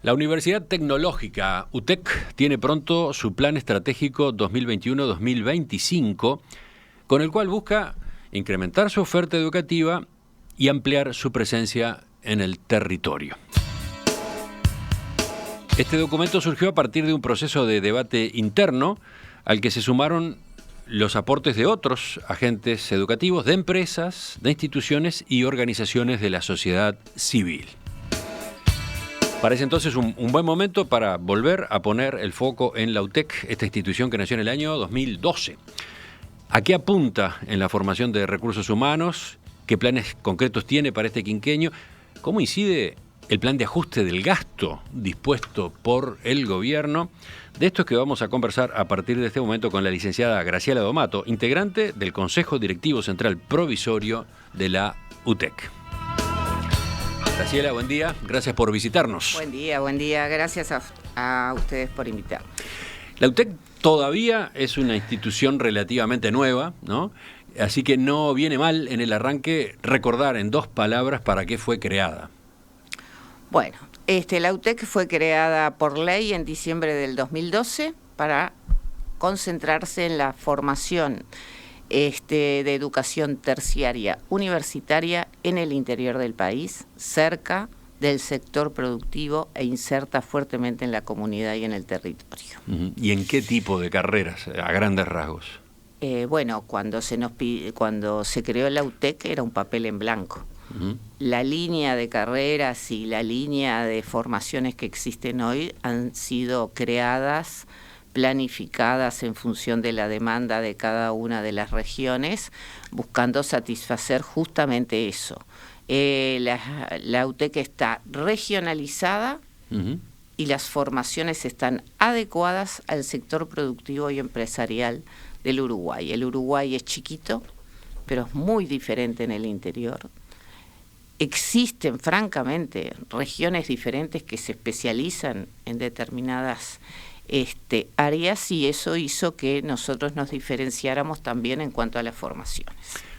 La Universidad Tecnológica UTEC tiene pronto su plan estratégico 2021-2025, con el cual busca incrementar su oferta educativa y ampliar su presencia en el territorio. Este documento surgió a partir de un proceso de debate interno al que se sumaron los aportes de otros agentes educativos, de empresas, de instituciones y organizaciones de la sociedad civil. Parece entonces un buen momento para volver a poner el foco en la UTEC, esta institución que nació en el año 2012. ¿A qué apunta en la formación de recursos humanos? ¿Qué planes concretos tiene para este quinquenio? ¿Cómo incide el plan de ajuste del gasto dispuesto por el gobierno? De esto es que vamos a conversar a partir de este momento con la licenciada Graciela Domato, integrante del Consejo Directivo Central Provisorio de la UTEC. Graciela, buen día. Gracias por visitarnos. Buen día. Gracias a ustedes por invitarme. La UTEC todavía es una institución relativamente nueva, ¿no? Así que no viene mal en el arranque recordar en dos palabras para qué fue creada. Bueno, la UTEC fue creada por ley en diciembre del 2012 para concentrarse en la formación de educación terciaria universitaria en el interior del país, cerca del sector productivo e inserta fuertemente en la comunidad y en el territorio. ¿Y en qué tipo de carreras, a grandes rasgos? Cuando se creó la UTEC era un papel en blanco. La línea de carreras y la línea de formaciones que existen hoy han sido creadas, planificadas en función de la demanda de cada una de las regiones, buscando satisfacer justamente eso. La UTEC está regionalizada y las formaciones están adecuadas al sector productivo y empresarial del Uruguay. El Uruguay es chiquito, pero es muy diferente en el interior. Existen, francamente, regiones diferentes que se especializan en determinadas áreas y eso hizo que nosotros nos diferenciáramos también en cuanto a las formaciones.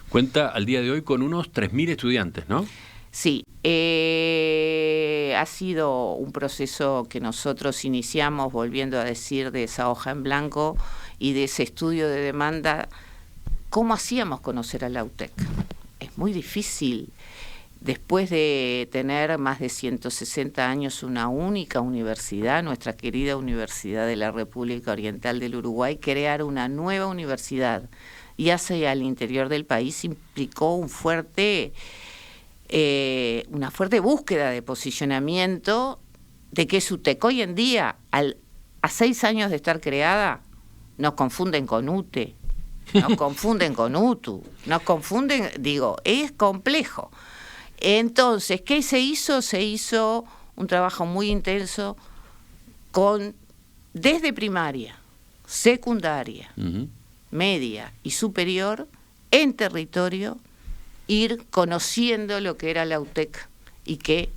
Cuenta al día de hoy con unos 3.000 estudiantes, ¿no? Sí, ha sido un proceso que nosotros iniciamos, volviendo a decir, de esa hoja en blanco y de ese estudio de demanda. ¿Cómo hacíamos conocer a la UTEC? Es muy difícil. Después de tener más de 160 años una única universidad, nuestra querida Universidad de la República Oriental del Uruguay, crear una nueva universidad y hacia el interior del país implicó una fuerte búsqueda de posicionamiento de que UTEC hoy en día, a 6 años de estar creada, nos confunden con UTE, nos confunden con UTU, nos confunden, es complejo. Entonces, ¿qué se hizo? Se hizo un trabajo muy intenso desde primaria, secundaria, media y superior, en territorio, ir conociendo lo que era la UTEC y que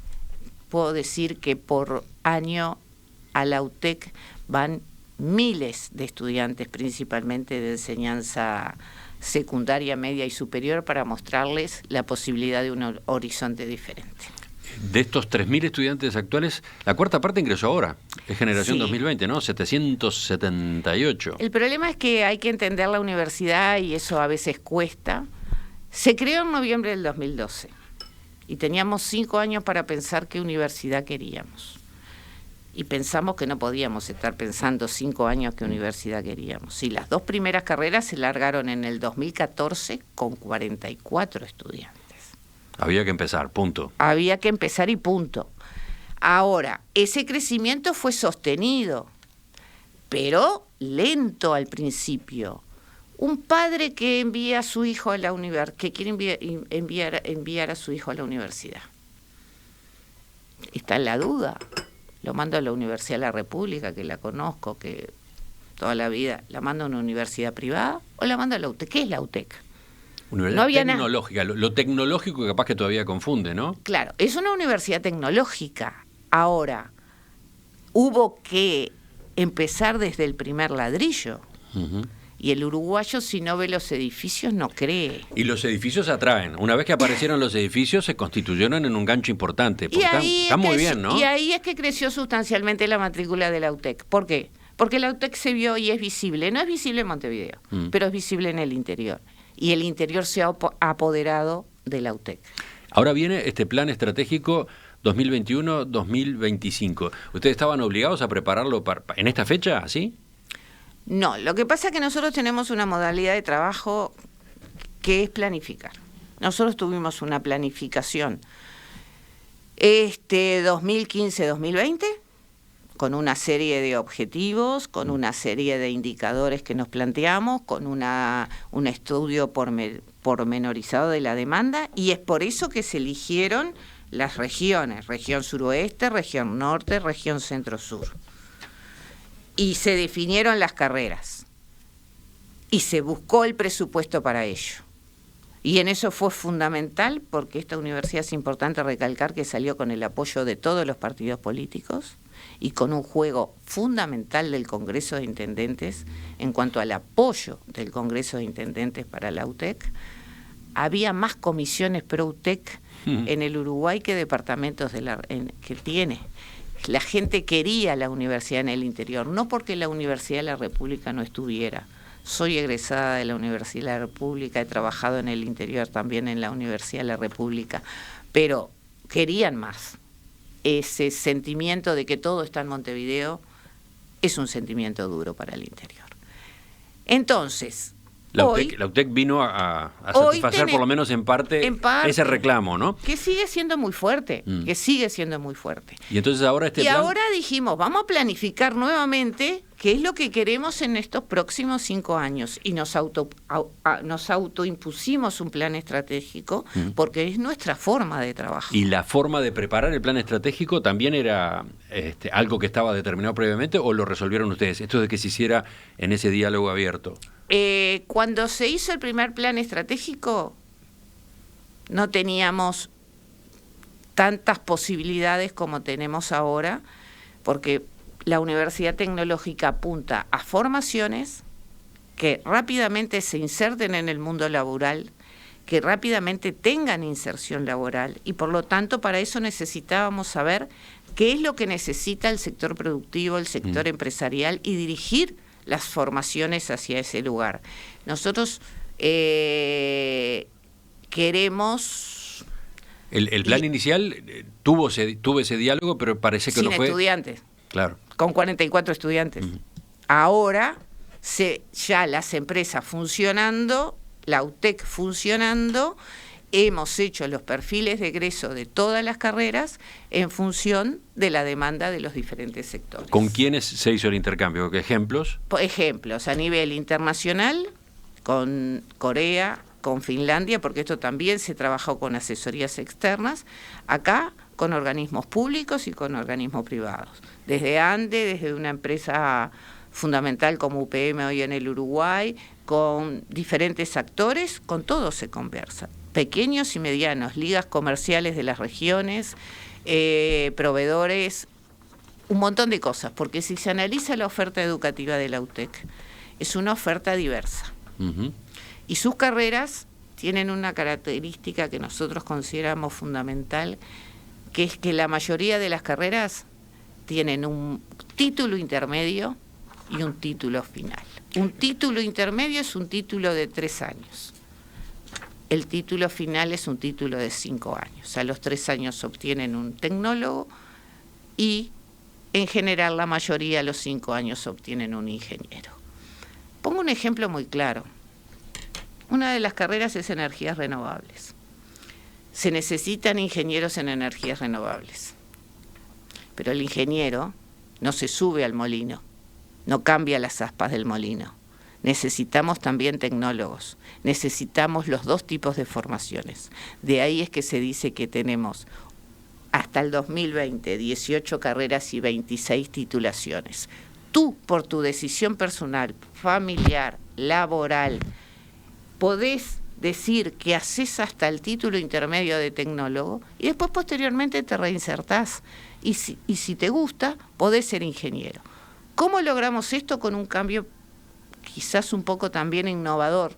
puedo decir que por año a la UTEC van miles de estudiantes, principalmente de enseñanza secundaria, media y superior, para mostrarles la posibilidad de un horizonte diferente. De estos 3.000 estudiantes actuales, la cuarta parte ingresó ahora, es generación sí. 2020, ¿no? 778. El problema es que hay que entender la universidad y eso a veces cuesta. Se creó en noviembre del 2012 y teníamos 5 años para pensar qué universidad queríamos. Y pensamos que no podíamos estar pensando 5 años qué universidad queríamos. Y las 2 primeras carreras se largaron en el 2014 con 44 estudiantes. Había que empezar, punto. Había que empezar y punto. Ahora, ese crecimiento fue sostenido, pero lento al principio. Un padre que envía a su hijo a la que quiere enviar a su hijo a la universidad. Está en la duda. Lo mando a la Universidad de la República, que la conozco, que toda la vida, ¿la mando a una universidad privada o la mando a la UTEC? ¿Qué es la UTEC? Universidad tecnológica, lo tecnológico capaz que todavía confunde, ¿no? Claro, es una universidad tecnológica. Ahora, hubo que empezar desde el primer ladrillo. Y el uruguayo, si no ve los edificios, no cree. Y los edificios atraen. Una vez que aparecieron los edificios, se constituyeron en un gancho importante. Porque están muy bien, ¿no? Y ahí es que creció sustancialmente la matrícula de la UTEC. ¿Por qué? Porque la UTEC se vio y es visible. No es visible en Montevideo, pero es visible en el interior. Y el interior se ha apoderado de la UTEC. Ahora viene este plan estratégico 2021-2025. ¿Ustedes estaban obligados a prepararlo en esta fecha, así? No, lo que pasa es que nosotros tenemos una modalidad de trabajo que es planificar. Nosotros tuvimos una planificación 2015-2020 con una serie de objetivos, con una serie de indicadores que nos planteamos, con un estudio pormenorizado de la demanda, y es por eso que se eligieron las regiones, región suroeste, región norte, región centro-sur. Y se definieron las carreras y se buscó el presupuesto para ello. Y en eso fue fundamental, porque esta universidad, es importante recalcar que salió con el apoyo de todos los partidos políticos y con un juego fundamental del Congreso de Intendentes en cuanto al apoyo del Congreso de Intendentes para la UTEC. Había más comisiones pro UTEC en el Uruguay que departamentos que tiene. La gente quería la universidad en el interior, no porque la Universidad de la República no estuviera. Soy egresada de la Universidad de la República, he trabajado en el interior también en la Universidad de la República, pero querían más. Ese sentimiento de que todo está en Montevideo es un sentimiento duro para el interior. Entonces, la UTEC vino a satisfacer por lo menos en parte ese reclamo, ¿no? Que sigue siendo muy fuerte, que sigue siendo muy fuerte. Y entonces ahora ahora dijimos, vamos a planificar nuevamente qué es lo que queremos en estos próximos 5 años. Y nos autoimpusimos un plan estratégico porque es nuestra forma de trabajar. ¿Y la forma de preparar el plan estratégico también era algo que estaba determinado previamente o lo resolvieron ustedes? Esto de que se hiciera en ese diálogo abierto. Cuando se hizo el primer plan estratégico, no teníamos tantas posibilidades como tenemos ahora, porque la Universidad Tecnológica apunta a formaciones que rápidamente se inserten en el mundo laboral, que rápidamente tengan inserción laboral, y por lo tanto para eso necesitábamos saber qué es lo que necesita el sector productivo, el sector empresarial, y dirigir las formaciones hacia ese lugar. Nosotros queremos... El plan inicial tuvo ese diálogo, pero parece que no fue... Sin estudiantes. Claro. Con 44 estudiantes. Ahora, ya las empresas funcionando, la UTEC funcionando, hemos hecho los perfiles de egreso de todas las carreras en función de la demanda de los diferentes sectores. ¿Con quiénes se hizo el intercambio? ¿Qué ejemplos? Ejemplos a nivel internacional, con Corea, con Finlandia, porque esto también se trabajó con asesorías externas, acá con organismos públicos y con organismos privados. Desde ANDE, desde una empresa fundamental como UPM hoy en el Uruguay, con diferentes actores, con todos se conversa. Pequeños y medianos, ligas comerciales de las regiones, proveedores, un montón de cosas, porque si se analiza la oferta educativa de la UTEC, es una oferta diversa. Y sus carreras tienen una característica que nosotros consideramos fundamental, que es que la mayoría de las carreras tienen un título intermedio y un título final. Un título intermedio es un título de 3 años. El título final es un título de 5 años. A los 3 años obtienen un tecnólogo y, en general, la mayoría a los 5 años obtienen un ingeniero. Pongo un ejemplo muy claro. Una de las carreras es energías renovables. Se necesitan ingenieros en energías renovables. Pero el ingeniero no se sube al molino, no cambia las aspas del molino. Necesitamos también tecnólogos, necesitamos los 2 tipos de formaciones. De ahí es que se dice que tenemos hasta el 2020 18 carreras y 26 titulaciones. Tú, por tu decisión personal, familiar, laboral, podés decir que haces hasta el título intermedio de tecnólogo y después posteriormente te reinsertás. Y si te gusta, podés ser ingeniero. ¿Cómo logramos esto? Con un cambio quizás un poco también innovador.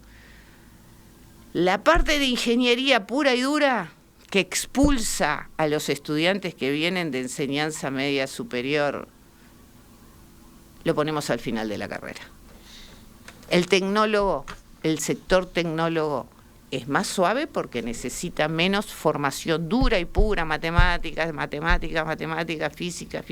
La parte de ingeniería pura y dura que expulsa a los estudiantes que vienen de enseñanza media superior, lo ponemos al final de la carrera. El tecnólogo, el sector tecnólogo, es más suave porque necesita menos formación dura y pura, matemáticas, física.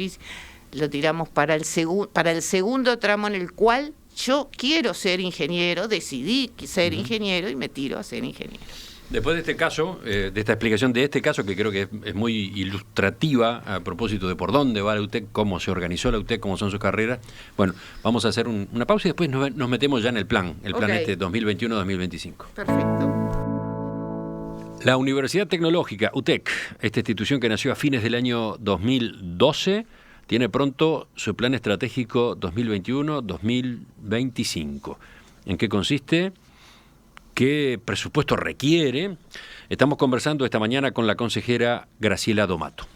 Lo tiramos para el segundo tramo en el cual yo quiero ser ingeniero, decidí ser ingeniero y me tiro a ser ingeniero. Después de este caso, de esta explicación de este caso, que creo que es muy ilustrativa a propósito de por dónde va la UTEC, cómo se organizó la UTEC, cómo son sus carreras, bueno, vamos a hacer una pausa y después nos metemos ya en el plan este 2021-2025. Perfecto. La Universidad Tecnológica, UTEC, esta institución que nació a fines del año 2012, tiene pronto su plan estratégico 2021-2025. ¿En qué consiste? ¿Qué presupuesto requiere? Estamos conversando esta mañana con la consejera Graciela Domato.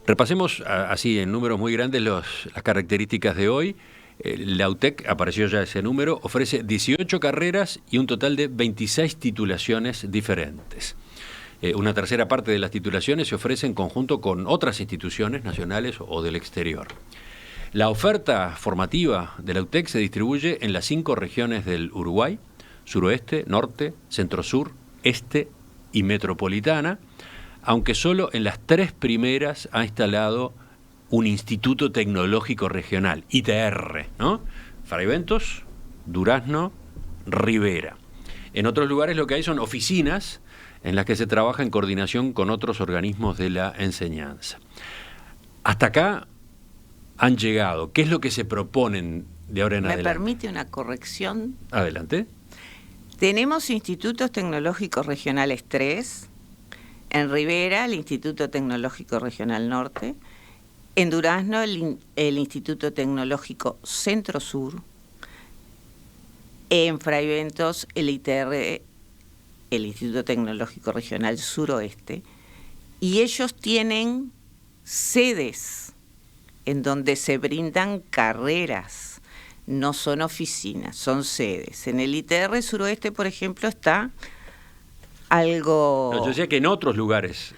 Repasemos así en números muy grandes las características de hoy. La UTEC, apareció ya ese número, ofrece 18 carreras y un total de 26 titulaciones diferentes. Una tercera parte de las titulaciones se ofrece en conjunto con otras instituciones nacionales o del exterior. La oferta formativa de la UTEC se distribuye en las 5 regiones del Uruguay: suroeste, norte, centro-sur, este y metropolitana, aunque solo en las 3 primeras ha instalado un Instituto Tecnológico Regional, ITR, ¿no? Fray Bentos, Durazno, Rivera. En otros lugares lo que hay son oficinas en las que se trabaja en coordinación con otros organismos de la enseñanza. Hasta acá han llegado. ¿Qué es lo que se proponen de ahora en adelante? ¿Me permite una corrección? Adelante. Tenemos institutos tecnológicos regionales 3, en Rivera el Instituto Tecnológico Regional Norte, en Durazno el Instituto Tecnológico Centro Sur, en Fray Bentos el ITR, el Instituto Tecnológico Regional Suroeste, y ellos tienen sedes en donde se brindan carreras. No son oficinas, son sedes. En el ITR Suroeste, por ejemplo, está algo... No, yo decía que en otros lugares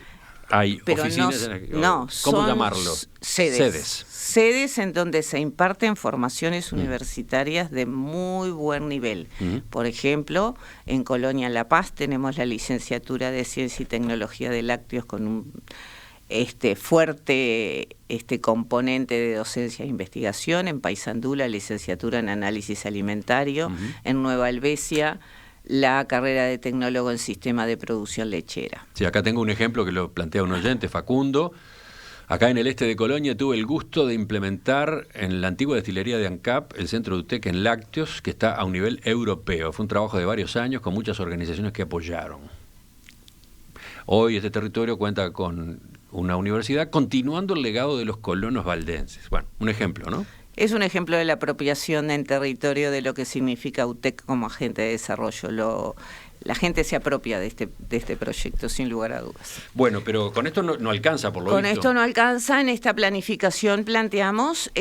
hay oficinas. No, ¿cómo son llamarlo? Sedes en donde se imparten formaciones universitarias de muy buen nivel. Por ejemplo, en Colonia La Paz tenemos la licenciatura de Ciencia y Tecnología de Lácteos con un fuerte componente de docencia e investigación. En Paysandú la licenciatura en Análisis Alimentario. En Nueva Helvecia la carrera de tecnólogo en Sistema de Producción Lechera. Sí, acá tengo un ejemplo que lo plantea un oyente, Facundo. Acá en el este de Colonia tuve el gusto de implementar en la antigua destilería de ANCAP el centro de UTEC en lácteos, que está a un nivel europeo. Fue un trabajo de varios años con muchas organizaciones que apoyaron. Hoy este territorio cuenta con una universidad continuando el legado de los colonos valdenses. Bueno, un ejemplo, ¿no? Es un ejemplo de la apropiación en territorio de lo que significa UTEC como agente de desarrollo. La gente se apropia de este proyecto, sin lugar a dudas. Bueno, pero con esto no alcanza, por lo visto. Con esto no alcanza. En esta planificación planteamos,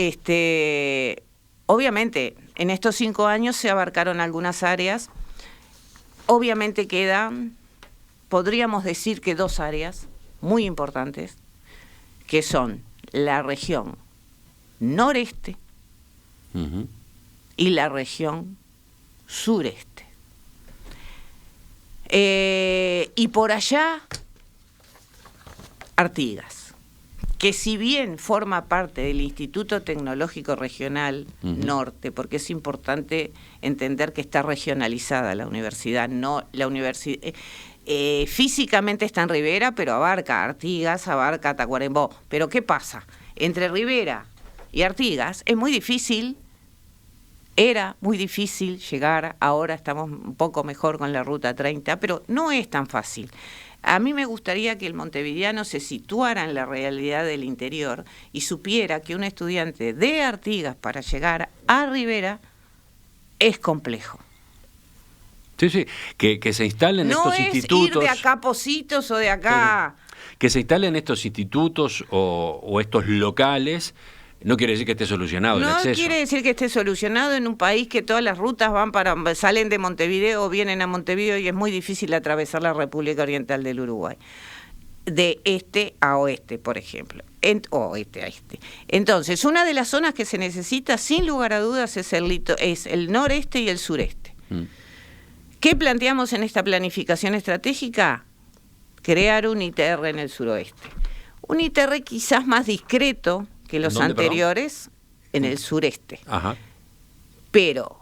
obviamente, en estos 5 años se abarcaron algunas áreas. Obviamente quedan, podríamos decir que 2 áreas muy importantes, que son la región noreste y la región sureste. Y por allá, Artigas, que si bien forma parte del Instituto Tecnológico Regional Norte, porque es importante entender que está regionalizada la universidad, no la universidad físicamente está en Rivera, pero abarca Artigas, abarca Tacuarembó. Pero ¿qué pasa? Entre Rivera y Artigas es muy difícil. Era muy difícil llegar, ahora estamos un poco mejor con la Ruta 30, pero no es tan fácil. A mí me gustaría que el montevideano se situara en la realidad del interior y supiera que un estudiante de Artigas para llegar a Rivera es complejo. Sí, sí, que se instalen estos institutos. No es ir de acá a Pocitos o de acá... Que se instalen estos institutos o estos locales No quiere decir que esté solucionado el acceso. No quiere decir que esté solucionado en un país que todas las rutas salen de Montevideo o vienen a Montevideo y es muy difícil atravesar la República Oriental del Uruguay. De este a oeste, por ejemplo. Oeste a este. Entonces, una de las zonas que se necesita, sin lugar a dudas, es el noreste y el sureste. ¿Qué planteamos en esta planificación estratégica? Crear un ITR en el suroeste. Un ITR quizás más discreto que los anteriores, en el sureste. Ajá. Pero,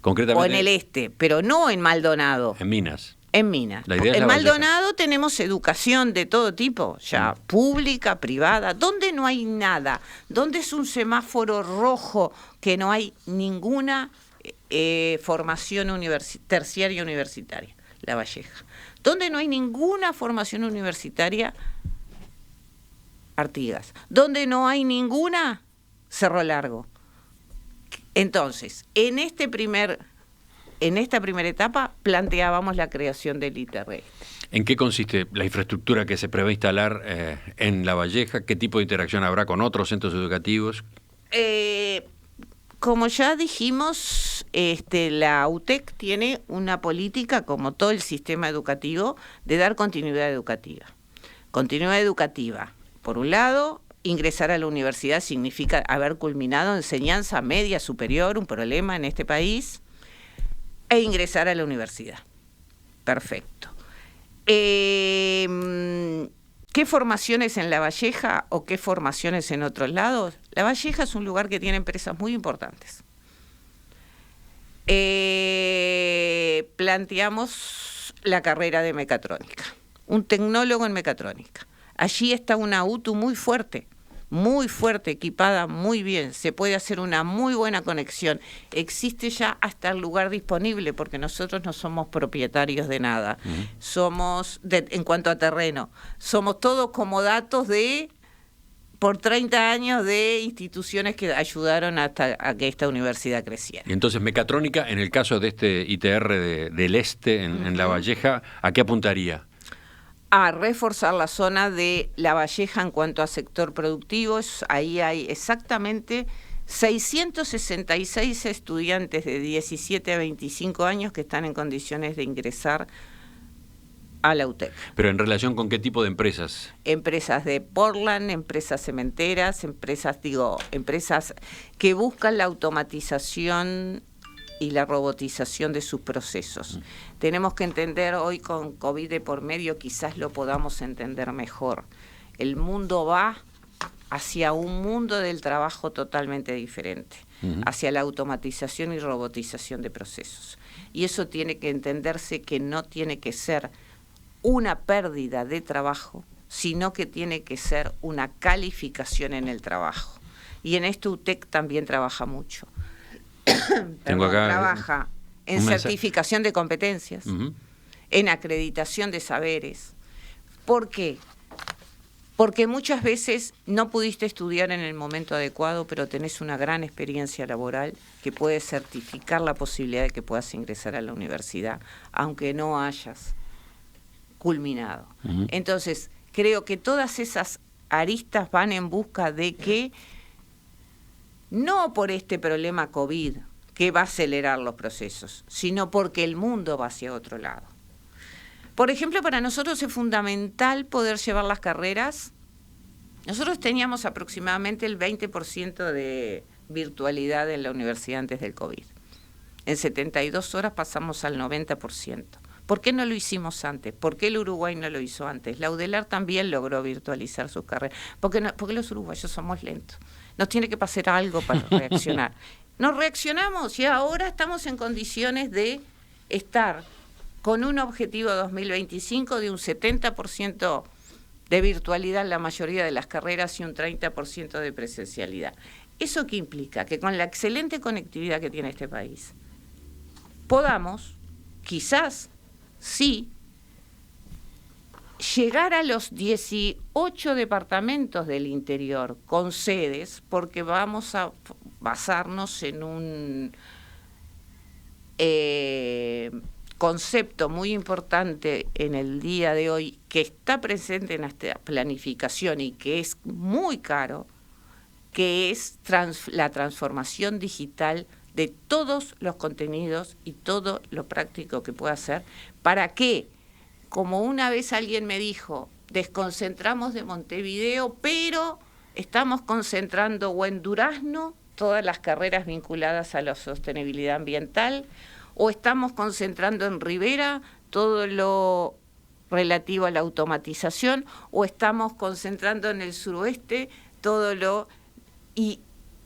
concretamente, o en el este, pero no en Maldonado. En Minas. En Minas. En Maldonado tenemos educación de todo tipo, ya pública, privada, donde no hay nada, donde es un semáforo rojo, que no hay ninguna formación terciaria universitaria, La Valleja. Donde no hay ninguna formación universitaria, Artigas. Donde no hay ninguna, Cerro Largo. Entonces, en esta primera etapa planteábamos la creación del ITR. ¿En qué consiste la infraestructura que se prevé instalar en La Valleja? ¿Qué tipo de interacción habrá con otros centros educativos? Como ya dijimos, la UTEC tiene una política, como todo el sistema educativo, de dar continuidad educativa. Continuidad educativa. Por un lado, ingresar a la universidad significa haber culminado enseñanza media superior, un problema en este país, e ingresar a la universidad. Perfecto. ¿Qué formaciones en La Valleja o qué formaciones en otros lados? La Valleja es un lugar que tiene empresas muy importantes. Planteamos la carrera de mecatrónica, un tecnólogo en mecatrónica. Allí está una UTU muy fuerte, equipada, muy bien. Se puede hacer una muy buena conexión. Existe ya hasta el lugar disponible, porque nosotros no somos propietarios de nada. Somos, en cuanto a terreno, somos todos comodatos por 30 años de instituciones que ayudaron hasta a que esta universidad creciera. Y entonces, mecatrónica, en el caso de este ITR del Este, en La Valleja, ¿a qué apuntaría? A reforzar la zona de La Valleja en cuanto a sector productivo. Ahí hay exactamente 666 estudiantes de 17 a 25 años que están en condiciones de ingresar a la UTEC. ¿Pero en relación con qué tipo de empresas? Empresas de Portland, empresas cementeras, empresas que buscan la automatización y la robotización de sus procesos. Tenemos que entender hoy, con COVID de por medio, quizás lo podamos entender mejor. El mundo va hacia un mundo del trabajo totalmente diferente, hacia la automatización y robotización de procesos. Y eso tiene que entenderse que no tiene que ser una pérdida de trabajo, sino que tiene que ser una calificación en el trabajo. Y en esto UTEC también trabaja mucho. Trabaja en certificación de competencias, en acreditación de saberes. ¿Por qué? Porque muchas veces no pudiste estudiar en el momento adecuado, pero tenés una gran experiencia laboral que puede certificar la posibilidad de que puedas ingresar a la universidad, aunque no hayas culminado. Entonces, creo que todas esas aristas van en busca de que, no por este problema COVID, que va a acelerar los procesos, sino porque el mundo va hacia otro lado. Por ejemplo, para nosotros es fundamental poder llevar las carreras. Nosotros teníamos aproximadamente el 20% de virtualidad en la universidad antes del COVID. En 72 horas pasamos al 90%. ¿Por qué no lo hicimos antes? ¿Por qué el Uruguay no lo hizo antes? La UDELAR también logró virtualizar sus carreras. Porque los uruguayos somos lentos. Nos tiene que pasar algo para reaccionar. Nos reaccionamos y ahora estamos en condiciones de estar con un objetivo 2025 de un 70% de virtualidad en la mayoría de las carreras y un 30% de presencialidad. ¿Eso qué implica? Que con la excelente conectividad que tiene este país, podamos, quizás, sí, llegar a los 18 departamentos del interior con sedes, porque vamos a basarnos en un concepto muy importante en el día de hoy, que está presente en esta planificación y que es muy caro, que es la transformación digital de todos los contenidos y todo lo práctico que pueda hacer, para que, como una vez alguien me dijo, desconcentramos de Montevideo, pero estamos concentrando o en Durazno todas las carreras vinculadas a la sostenibilidad ambiental, o estamos concentrando en Rivera todo lo relativo a la automatización, o estamos concentrando en el suroeste todo lo... Y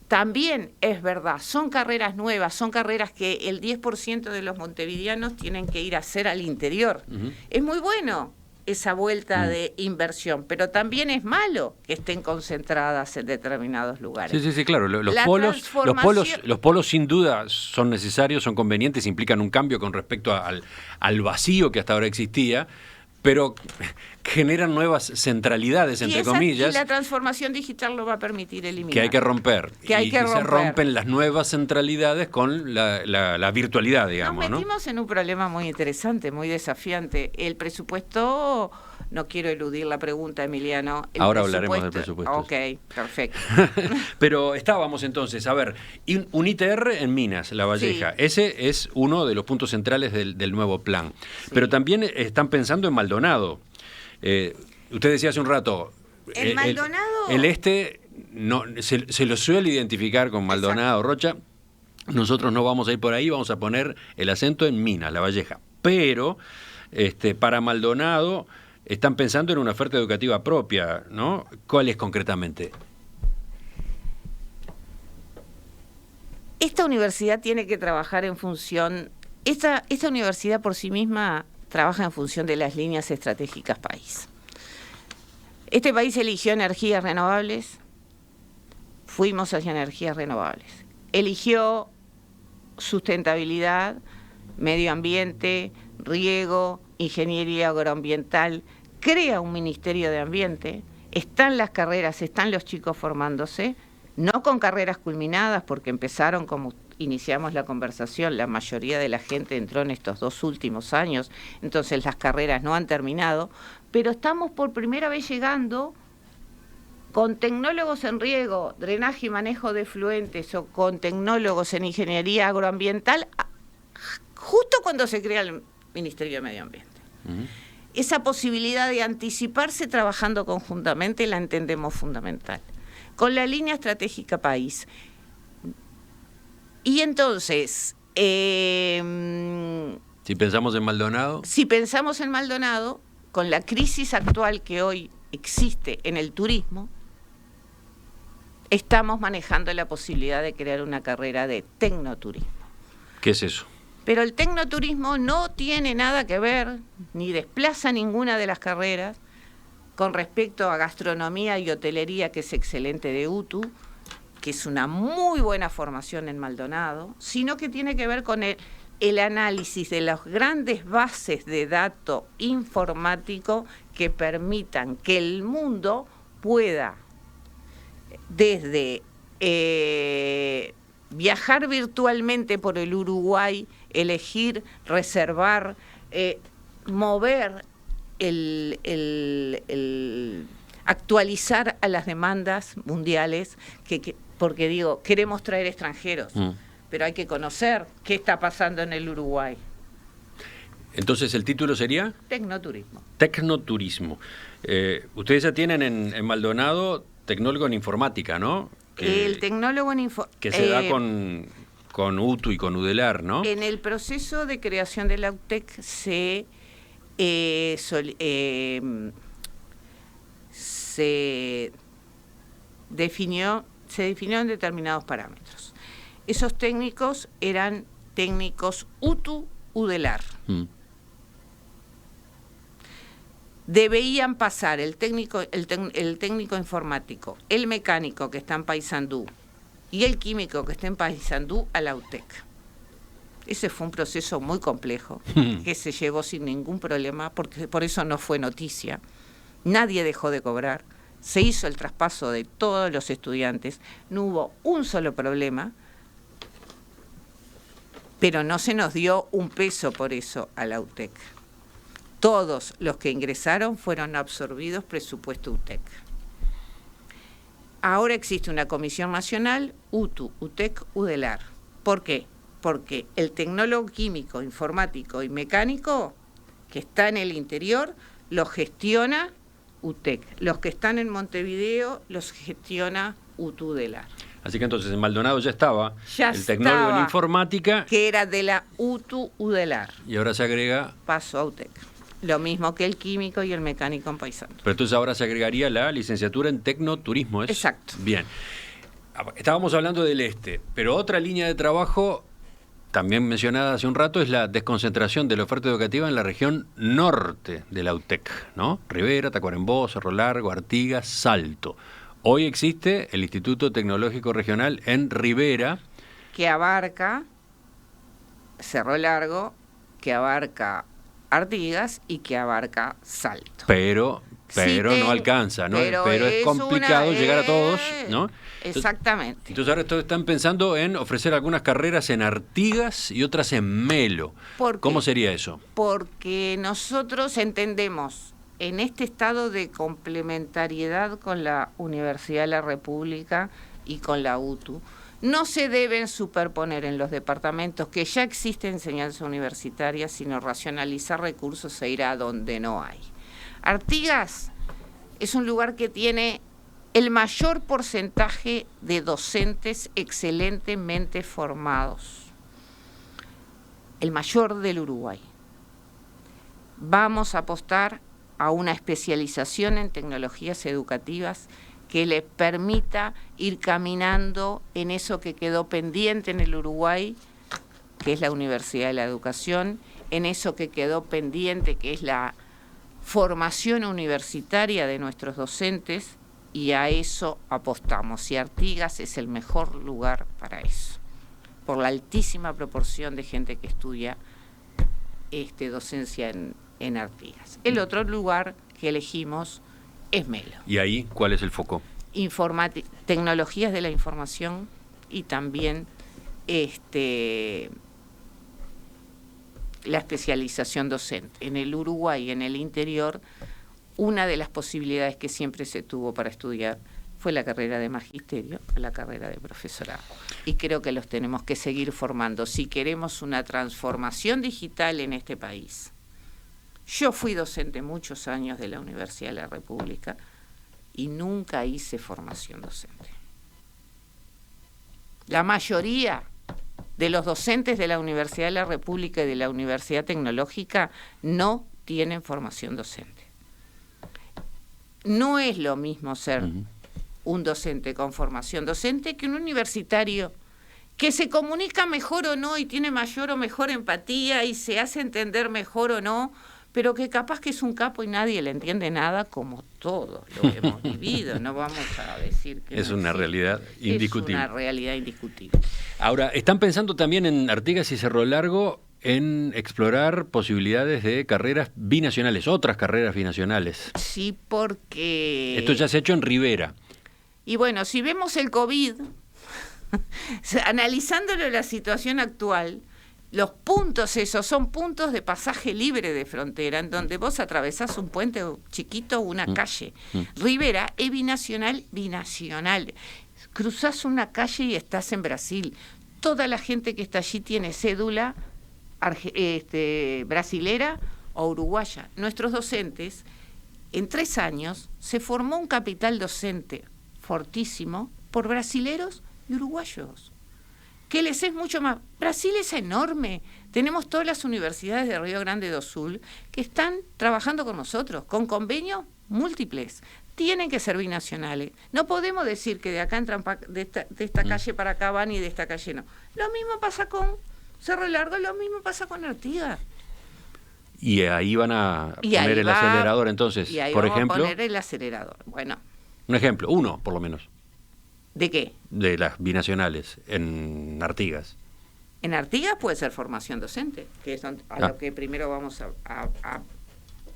también es verdad, son carreras nuevas, son carreras que el 10% de los montevideanos tienen que ir a hacer al interior. Es muy bueno esa vuelta de inversión, pero también es malo que estén concentradas en determinados lugares. Sí, claro. Los polos sin duda son necesarios, son convenientes, implican un cambio con respecto al vacío que hasta ahora existía, pero generan nuevas centralidades, entre comillas. Y la transformación digital lo va a permitir eliminar. Que hay que romper. Se rompen las nuevas centralidades con la virtualidad, digamos. Nos metimos en un problema muy interesante, muy desafiante. El presupuesto, no quiero eludir la pregunta, Emiliano. Ahora hablaremos del presupuesto. Ok, perfecto. Pero estábamos entonces, a ver, un ITR en Minas, La Valleja. Sí. Ese es uno de los puntos centrales del nuevo plan. Sí. Pero también están pensando en Maldonado. Usted decía hace un rato, el Maldonado, el este no, se lo suele identificar con Maldonado. Exacto. Rocha. Nosotros no vamos a ir por ahí, vamos a poner el acento en Minas, La Valleja. Pero para Maldonado están pensando en una oferta educativa propia, ¿no? ¿Cuál es concretamente? Esta universidad tiene que trabajar en función... Esta universidad por sí misma trabaja en función de las líneas estratégicas país. Este país eligió energías renovables, fuimos hacia energías renovables. Eligió sustentabilidad, medio ambiente, riego, ingeniería agroambiental, crea un Ministerio de Ambiente, están las carreras, están los chicos formándose, no con carreras culminadas, porque empezaron como iniciamos la conversación, la mayoría de la gente entró en estos 2 últimos años, entonces las carreras no han terminado, pero estamos por primera vez llegando con tecnólogos en riego, drenaje y manejo de efluentes, o con tecnólogos en ingeniería agroambiental, justo cuando se crea el Ministerio de Medio Ambiente. Esa posibilidad de anticiparse trabajando conjuntamente la entendemos fundamental. Con la línea estratégica país. Y entonces... si pensamos en Maldonado... Si pensamos en Maldonado, con la crisis actual que hoy existe en el turismo, estamos manejando la posibilidad de crear una carrera de tecnoturismo. ¿Qué es eso? Pero el tecnoturismo no tiene nada que ver, ni desplaza ninguna de las carreras, con respecto a gastronomía y hotelería, que es excelente de UTU, que es una muy buena formación en Maldonado, sino que tiene que ver con el análisis de las grandes bases de datos informático que permitan que el mundo pueda, desde viajar virtualmente por el Uruguay, elegir, reservar, mover, actualizar a las demandas mundiales, porque digo, queremos traer extranjeros, pero hay que conocer qué está pasando en el Uruguay. Entonces, ¿el título sería? Tecnoturismo. Tecnoturismo. Ustedes ya tienen en Maldonado tecnólogo en informática, ¿no? El tecnólogo en informática... Que se da con UTU y con UDELAR, ¿no? En el proceso de creación de la UTEC se definió en determinados parámetros. Esos técnicos eran técnicos UTU, UDELAR. Debían pasar el técnico informático, el mecánico que está en Paysandú y el químico que está en Paysandú a la UTEC. Ese fue un proceso muy complejo, que se llevó sin ningún problema, porque por eso no fue noticia. Nadie dejó de cobrar, se hizo el traspaso de todos los estudiantes, no hubo un solo problema, pero no se nos dio un peso por eso a la UTEC. Todos los que ingresaron fueron absorbidos presupuesto UTEC. Ahora existe una comisión nacional, UTU, UTEC, UDELAR. ¿Por qué? Porque el tecnólogo químico, informático y mecánico que está en el interior lo gestiona UTEC. Los que están en Montevideo los gestiona UTU, UDELAR. Así que entonces en Maldonado ya estaba el tecnólogo en informática. Que era de la UTU, UDELAR. Y ahora se agrega... Pasó a UTEC. Lo mismo que el químico y el mecánico en Paysandú. Pero entonces ahora se agregaría la licenciatura en tecnoturismo, ¿es? Exacto. Bien. Estábamos hablando del este, pero otra línea de trabajo, también mencionada hace un rato, es la desconcentración de la oferta educativa en la región norte de la UTEC, ¿no? Rivera, Tacuarembó, Cerro Largo, Artigas, Salto. Hoy existe el Instituto Tecnológico Regional en Rivera. Que abarca Cerro Largo, que abarca Artigas y que abarca Salto. Pero no alcanza, ¿no? Pero es complicado llegar a todos, ¿no? Exactamente. Entonces ahora están pensando en ofrecer algunas carreras en Artigas y otras en Melo. ¿Cómo sería eso? Porque nosotros entendemos en este estado de complementariedad con la Universidad de la República y con la UTU, no se deben superponer en los departamentos que ya existe enseñanza universitaria, sino racionalizar recursos e ir a donde no hay. Artigas es un lugar que tiene el mayor porcentaje de docentes excelentemente formados, el mayor del Uruguay. Vamos a apostar a una especialización en tecnologías educativas que le permita ir caminando en eso que quedó pendiente en el Uruguay, que es la Universidad de la Educación, en eso que quedó pendiente, que es la formación universitaria de nuestros docentes, y a eso apostamos. Y Artigas es el mejor lugar para eso, por la altísima proporción de gente que estudia docencia en Artigas. El otro lugar que elegimos es Melo. ¿Y ahí cuál es el foco? Tecnologías de la información y también la especialización docente. En el Uruguay, en el interior, una de las posibilidades que siempre se tuvo para estudiar fue la carrera de magisterio, la carrera de profesorado. Y creo que los tenemos que seguir formando si queremos una transformación digital en este país. Yo fui docente muchos años de la Universidad de la República y nunca hice formación docente. La mayoría de los docentes de la Universidad de la República y de la Universidad Tecnológica no tienen formación docente. No es lo mismo ser un docente con formación docente que un universitario que se comunica mejor o no y tiene mayor o mejor empatía y se hace entender mejor o no, pero que capaz que es un capo y nadie le entiende nada, como todos lo hemos vivido. No vamos a decir que es una realidad indiscutible. Es una realidad indiscutible. Ahora, ¿están pensando también en Artigas y Cerro Largo en explorar posibilidades de carreras binacionales, otras carreras binacionales? Sí, porque... Esto ya se ha hecho en Rivera. Y bueno, si vemos el COVID, analizándolo la situación actual, los puntos esos son puntos de pasaje libre de frontera, en donde vos atravesás un puente chiquito o una calle. Rivera es binacional. Cruzás una calle y estás en Brasil. Toda la gente que está allí tiene cédula brasilera o uruguaya. Nuestros docentes, en 3 años, se formó un capital docente fortísimo por brasileros y uruguayos, que les es mucho más. Brasil es enorme. Tenemos todas las universidades de Río Grande do Sul que están trabajando con nosotros, con convenios múltiples. Tienen que ser binacionales. No podemos decir que de acá entran de esta calle para acá van y de esta calle no. Lo mismo pasa con Cerro Largo, lo mismo pasa con Artigas. Y ahí van a poner el acelerador, entonces, y ahí por vamos ejemplo. A poner el acelerador. Bueno. Un ejemplo, uno por lo menos. ¿De qué? De las binacionales en Artigas. En Artigas puede ser formación docente, que es a lo que primero vamos a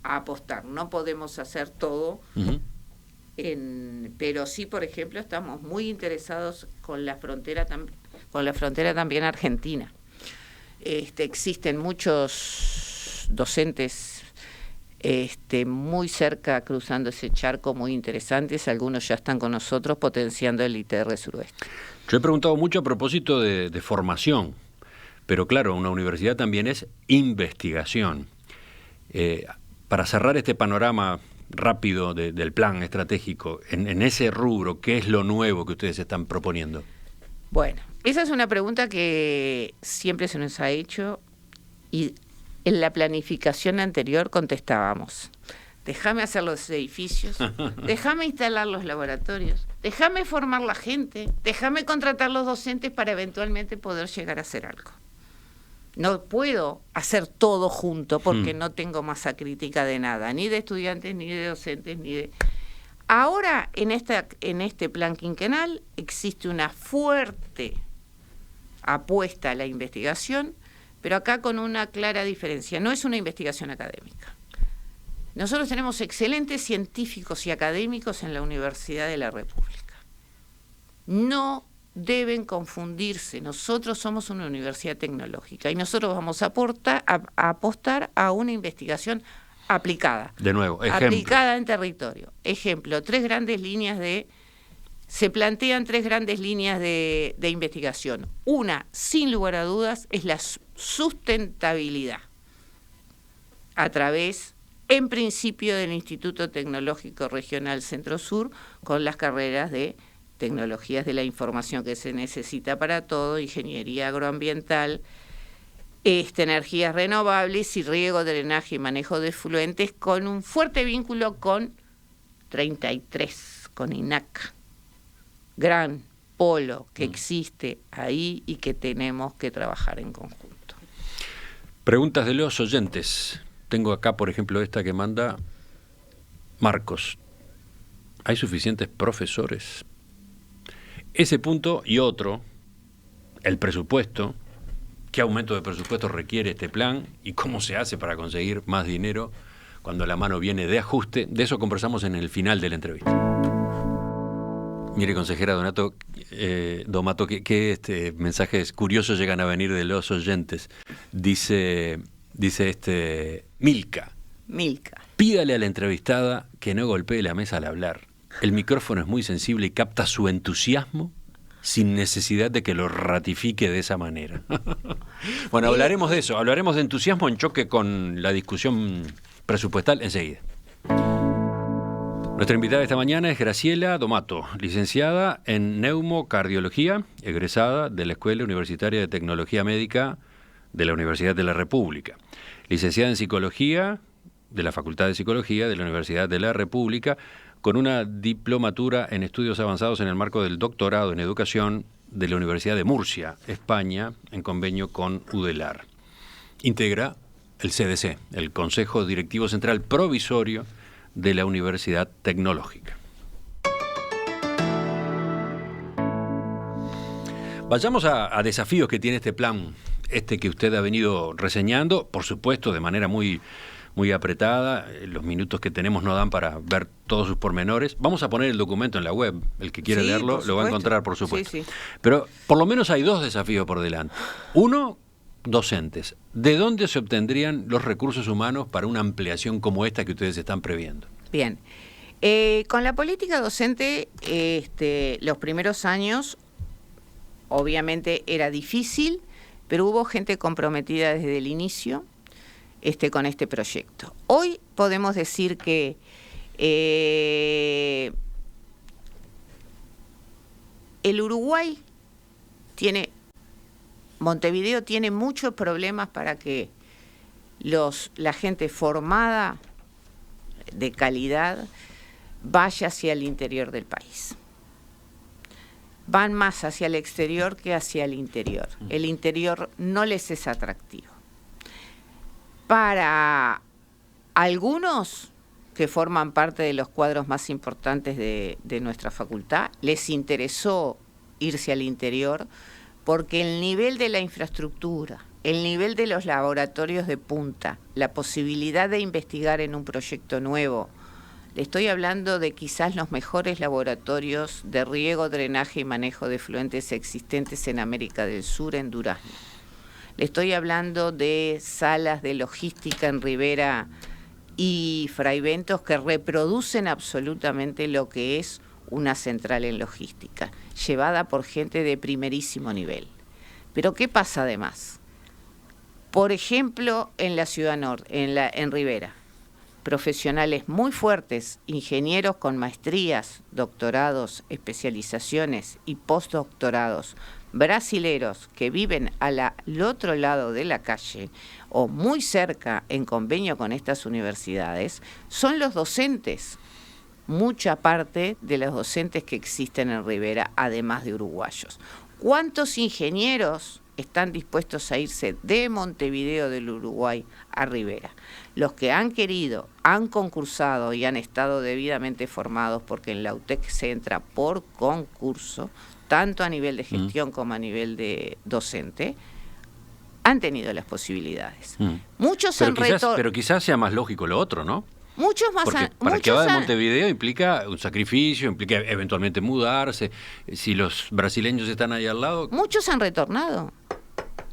apostar. No podemos hacer todo, pero sí, por ejemplo, estamos muy interesados con la frontera también argentina. Existen muchos docentes muy cerca, cruzando ese charco, muy interesantes. Algunos ya están con nosotros potenciando el ITR Suroeste. Yo he preguntado mucho a propósito de formación, pero claro, una universidad también es investigación. Para cerrar este panorama rápido del plan estratégico, en ese rubro, ¿qué es lo nuevo que ustedes están proponiendo? Bueno, esa es una pregunta que siempre se nos ha hecho y en la planificación anterior contestábamos: déjame hacer los edificios, déjame instalar los laboratorios, déjame formar la gente, déjame contratar los docentes para eventualmente poder llegar a hacer algo. No puedo hacer todo junto porque no tengo masa crítica de nada, ni de estudiantes, ni de docentes, ni de... Ahora, en este plan quinquenal, existe una fuerte apuesta a la investigación, pero acá con una clara diferencia. No es una investigación académica. Nosotros tenemos excelentes científicos y académicos en la Universidad de la República. No deben confundirse. Nosotros somos una universidad tecnológica y nosotros vamos a apostar a una investigación aplicada. De nuevo, ejemplo. Aplicada en territorio. Ejemplo, se plantean 3 grandes líneas de investigación. Una, sin lugar a dudas, es la sustentabilidad, a través, en principio, del Instituto Tecnológico Regional Centro-Sur, con las carreras de tecnologías de la información que se necesita para todo, ingeniería agroambiental, energías renovables y riego, drenaje y manejo de efluentes, con un fuerte vínculo con 33, con INAC. Gran polo que existe ahí y que tenemos que trabajar en conjunto. Preguntas de los oyentes. Tengo acá, por ejemplo, esta que manda Marcos. ¿Hay suficientes profesores? Ese punto y otro, el presupuesto. ¿Qué aumento de presupuesto requiere este plan? ¿Y cómo se hace para conseguir más dinero cuando la mano viene de ajuste? De eso conversamos en el final de la entrevista. Mire, consejera Domato, que mensajes curiosos llegan a venir de los oyentes. Dice Milka. Pídale a la entrevistada que no golpee la mesa al hablar. El micrófono es muy sensible y capta su entusiasmo sin necesidad de que lo ratifique de esa manera. Bueno, hablaremos de eso, hablaremos de entusiasmo en choque con la discusión presupuestal enseguida. Nuestra invitada esta mañana es Graciela Domato, licenciada en neumocardiología, egresada de la Escuela Universitaria de Tecnología Médica de la Universidad de la República, licenciada en psicología de la Facultad de Psicología de la Universidad de la República, con una diplomatura en estudios avanzados en el marco del doctorado en educación de la Universidad de Murcia, España, en convenio con UDELAR. Integra el CDC, el Consejo Directivo Central Provisorio de la Universidad Tecnológica. Vayamos a desafíos que tiene este plan, que usted ha venido reseñando, por supuesto, de manera muy apretada. Los minutos que tenemos no dan para ver todos sus pormenores. Vamos a poner el documento en la web. El que quiera leerlo lo va a encontrar, por supuesto. Sí. Pero por lo menos hay 2 desafíos por delante. Uno, docentes. ¿De dónde se obtendrían los recursos humanos para una ampliación como esta que ustedes están previendo? Bien. Con la política docente, los primeros años, obviamente era difícil, pero hubo gente comprometida desde el inicio con este proyecto. Hoy podemos decir que el Uruguay Montevideo tiene muchos problemas para que la gente formada de calidad vaya hacia el interior del país. Van más hacia el exterior que hacia el interior. El interior no les es atractivo. Para algunos que forman parte de los cuadros más importantes de nuestra facultad, les interesó irse al interior porque el nivel de la infraestructura, el nivel de los laboratorios de punta, la posibilidad de investigar en un proyecto nuevo, le estoy hablando de quizás los mejores laboratorios de riego, drenaje y manejo de efluentes existentes en América del Sur, en Durazno. Le estoy hablando de salas de logística en Ribera y fraiventos que reproducen absolutamente lo que es una central en logística, llevada por gente de primerísimo nivel. Pero ¿qué pasa además? Por ejemplo, en la Ciudad Norte, en Rivera, profesionales muy fuertes, ingenieros con maestrías, doctorados, especializaciones y postdoctorados, brasileros que viven al otro lado de la calle o muy cerca en convenio con estas universidades, son los docentes. Mucha parte de los docentes que existen en Rivera, además de uruguayos. ¿Cuántos ingenieros están dispuestos a irse de Montevideo del Uruguay a Rivera? Los que han querido, han concursado y han estado debidamente formados, porque en la UTEC se entra por concurso, tanto a nivel de gestión como a nivel de docente, han tenido las posibilidades. Muchos pero quizás sea más lógico lo otro, ¿no? Muchos más. Porque para que va de Montevideo implica un sacrificio, implica eventualmente mudarse. Si los brasileños están ahí al lado. Muchos han retornado.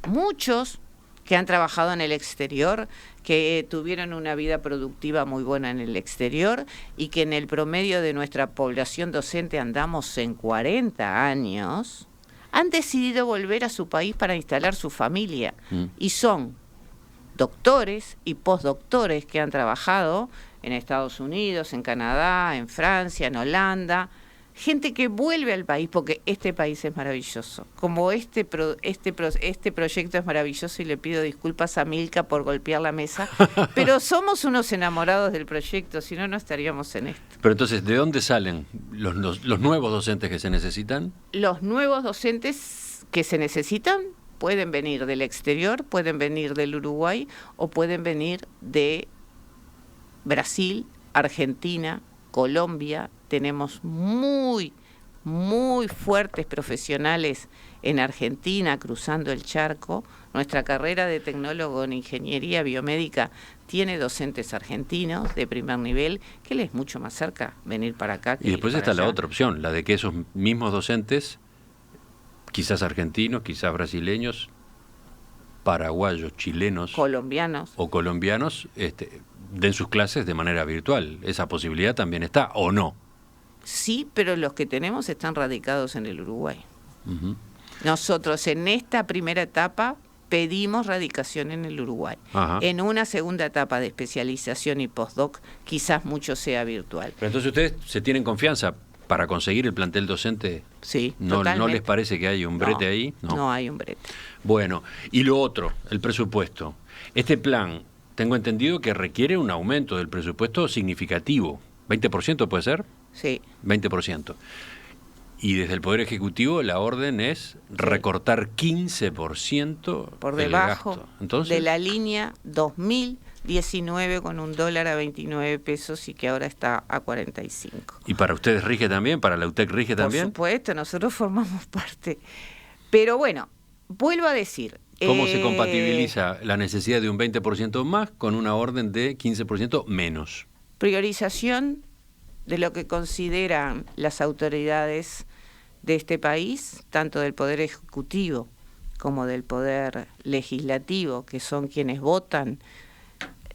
Muchos que han trabajado en el exterior, que tuvieron una vida productiva muy buena en el exterior y que en el promedio de nuestra población docente andamos en 40 años, han decidido volver a su país para instalar su familia. Y son doctores y postdoctores que han trabajado en Estados Unidos, en Canadá, en Francia, en Holanda, gente que vuelve al país porque este país es maravilloso. Como este proyecto es maravilloso, y le pido disculpas a Milka por golpear la mesa, pero somos unos enamorados del proyecto, si no, no estaríamos en esto. Pero entonces, ¿de dónde salen los nuevos docentes que se necesitan? Los nuevos docentes que se necesitan pueden venir del exterior, pueden venir del Uruguay o pueden venir de Brasil, Argentina, Colombia. Tenemos muy fuertes profesionales en Argentina cruzando el charco. Nuestra carrera de tecnólogo en ingeniería biomédica tiene docentes argentinos de primer nivel, que les es mucho más cerca venir para acá que y después está allá. La otra opción, la de que esos mismos docentes, quizás argentinos, quizás brasileños, paraguayos, chilenos, colombianos o colombianos, den sus clases de manera virtual. Esa posibilidad también está, ¿o no? Sí, pero los que tenemos están radicados en el Uruguay. Uh-huh. Nosotros en esta primera etapa pedimos radicación en el Uruguay. Ajá. En una segunda etapa de especialización y postdoc quizás mucho sea virtual. Pero entonces ustedes se tienen confianza para conseguir el plantel docente. Sí, ¿No les parece que hay un brete ahí? No hay un brete. Bueno, y lo otro, el presupuesto. Este plan, tengo entendido que requiere un aumento del presupuesto significativo. ¿20% puede ser? Sí. 20%. Y desde el Poder Ejecutivo la orden es recortar 15% por del debajo gasto. Entonces, de la línea 2019 con un dólar a 29 pesos y que ahora está a 45. ¿Y para ustedes rige también? ¿Para la UTEC rige también? Por supuesto, nosotros formamos parte. Pero bueno, vuelvo a decir... ¿Cómo se compatibiliza la necesidad de un 20% más con una orden de 15% menos? Priorización de lo que consideran las autoridades de este país, tanto del Poder Ejecutivo como del Poder Legislativo, que son quienes votan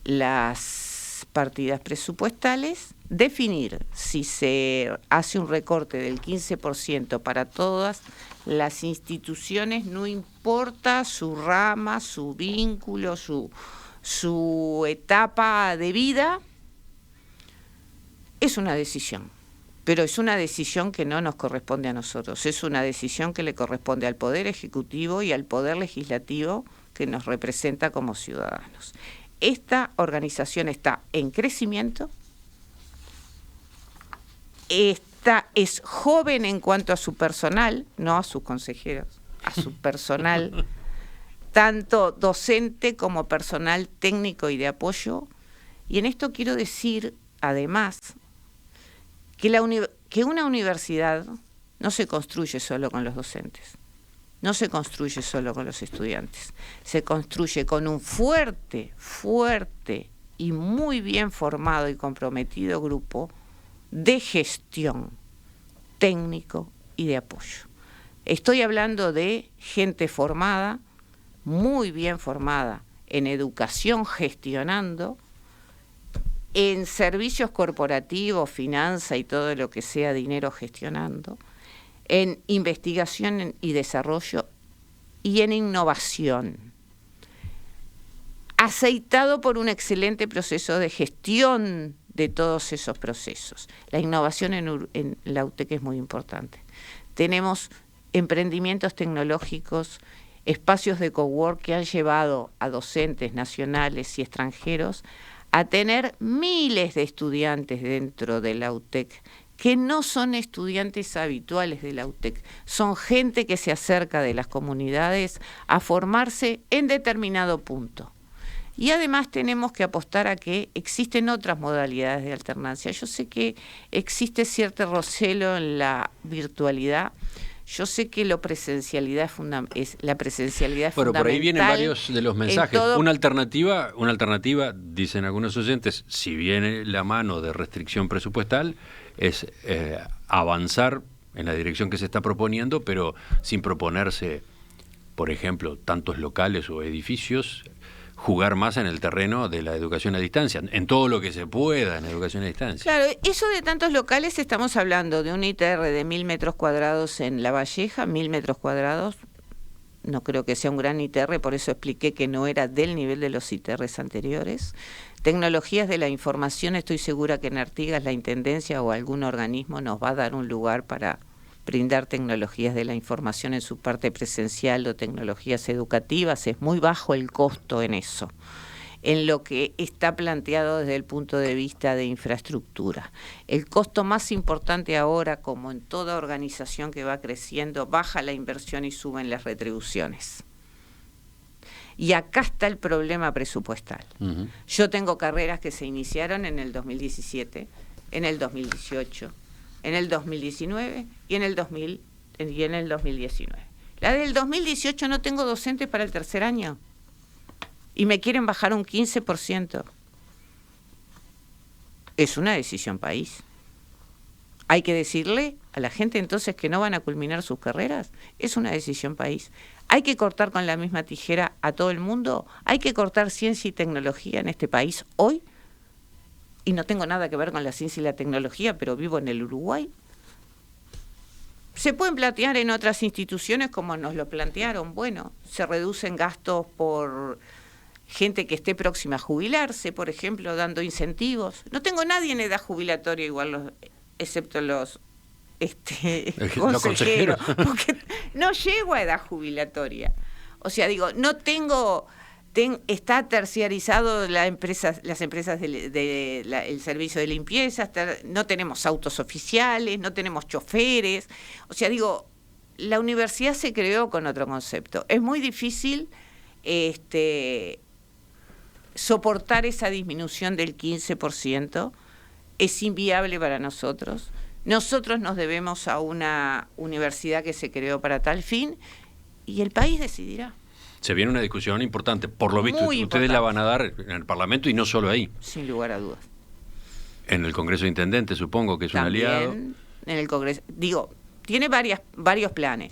las partidas presupuestales, definir si se hace un recorte del 15% para todas las instituciones, no importa su rama, su vínculo, su etapa de vida. Es una decisión, pero es una decisión que no nos corresponde a nosotros, es una decisión que le corresponde al Poder Ejecutivo y al Poder Legislativo que nos representa como ciudadanos. Esta organización está en crecimiento, es joven en cuanto a su personal, no a sus consejeros, a su personal, tanto docente como personal técnico y de apoyo. Y en esto quiero decir, además, que una universidad no se construye solo con los docentes, no se construye solo con los estudiantes, se construye con un fuerte y muy bien formado y comprometido grupo de gestión, técnico y de apoyo. Estoy hablando de gente formada, muy bien formada en educación gestionando, en servicios corporativos, finanza y todo lo que sea dinero gestionando, en investigación y desarrollo y en innovación, aceitado por un excelente proceso de gestión de todos esos procesos. La innovación en la UTEC es muy importante. Tenemos emprendimientos tecnológicos, espacios de cowork que han llevado a docentes nacionales y extranjeros a tener miles de estudiantes dentro de la UTEC, que no son estudiantes habituales de la UTEC, son gente que se acerca de las comunidades a formarse en determinado punto. Y además tenemos que apostar a que existen otras modalidades de alternancia. Yo sé que existe cierto recelo en la virtualidad. Yo sé que la presencialidad es fundamental. Bueno, por ahí vienen varios de los mensajes. Una alternativa, dicen algunos oyentes, si viene la mano de restricción presupuestal, es avanzar en la dirección que se está proponiendo, pero sin proponerse, por ejemplo, tantos locales o edificios, jugar más en el terreno de la educación a distancia, en todo lo que se pueda en educación a distancia. Claro, eso de tantos locales, estamos hablando de un ITR de 1.000 metros cuadrados en La Valleja, 1.000 metros cuadrados, no creo que sea un gran ITR, por eso expliqué que no era del nivel de los ITRs anteriores. Tecnologías de la información, estoy segura que en Artigas la Intendencia o algún organismo nos va a dar un lugar para brindar tecnologías de la información en su parte presencial o tecnologías educativas. Es muy bajo el costo en eso, en lo que está planteado desde el punto de vista de infraestructura. El costo más importante ahora, como en toda organización que va creciendo, baja la inversión y suben las retribuciones. Y acá está el problema presupuestal. Uh-huh. Yo tengo carreras que se iniciaron en el 2017, en el 2018, en el 2019 y en el 2019. La del 2018 no tengo docentes para el tercer año y me quieren bajar un 15%. Es una decisión país. Hay que decirle a la gente entonces que no van a culminar sus carreras. Es una decisión país. Hay que cortar con la misma tijera a todo el mundo. Hay que cortar ciencia y tecnología en este país hoy. Y no tengo nada que ver con la ciencia y la tecnología, pero vivo en el Uruguay. Se pueden plantear en otras instituciones como nos lo plantearon. Bueno, se reducen gastos por gente que esté próxima a jubilarse, por ejemplo, dando incentivos. No tengo nadie en edad jubilatoria igual, excepto los consejeros, porque no llego a edad jubilatoria. O sea, digo, no tengo... está terciarizado las empresas el servicio de limpieza, no tenemos autos oficiales, no tenemos choferes. O sea, digo, la universidad se creó con otro concepto. Es muy difícil soportar esa disminución del 15%, es inviable para nosotros. Nosotros nos debemos a una universidad que se creó para tal fin y el país decidirá. Se viene una discusión importante, por lo visto, ustedes importante. La van a dar en el Parlamento y no solo ahí. Sin lugar a dudas. En el Congreso de Intendentes, supongo que es también un aliado. En el Congreso, digo, tiene varios planos,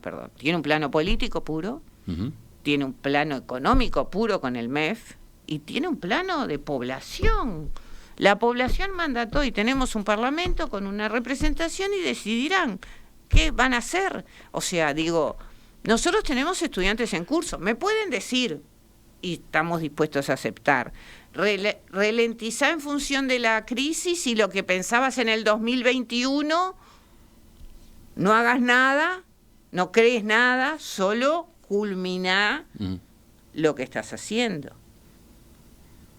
perdón. Tiene un plano político puro, uh-huh. Tiene un plano económico puro con el MEF y tiene un plano de población. La población mandató y tenemos un Parlamento con una representación y decidirán qué van a hacer. O sea, digo... Nosotros tenemos estudiantes en curso, me pueden decir, y estamos dispuestos a aceptar, ralentizar en función de la crisis y lo que pensabas en el 2021, no hagas nada, no crees nada, solo culmina lo que estás haciendo.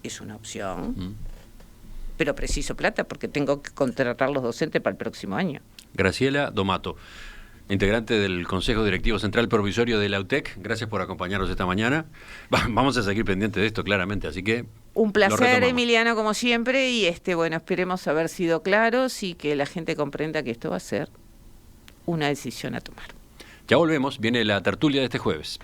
Es una opción, pero preciso plata porque tengo que contratar los docentes para el próximo año. Graciela Domato, integrante del Consejo Directivo Central Provisorio de la UTEC, gracias por acompañarnos esta mañana. Vamos a seguir pendientes de esto, claramente, así que... Un placer, Emiliano, como siempre, y bueno, esperemos haber sido claros y que la gente comprenda que esto va a ser una decisión a tomar. Ya volvemos, viene la tertulia de este jueves.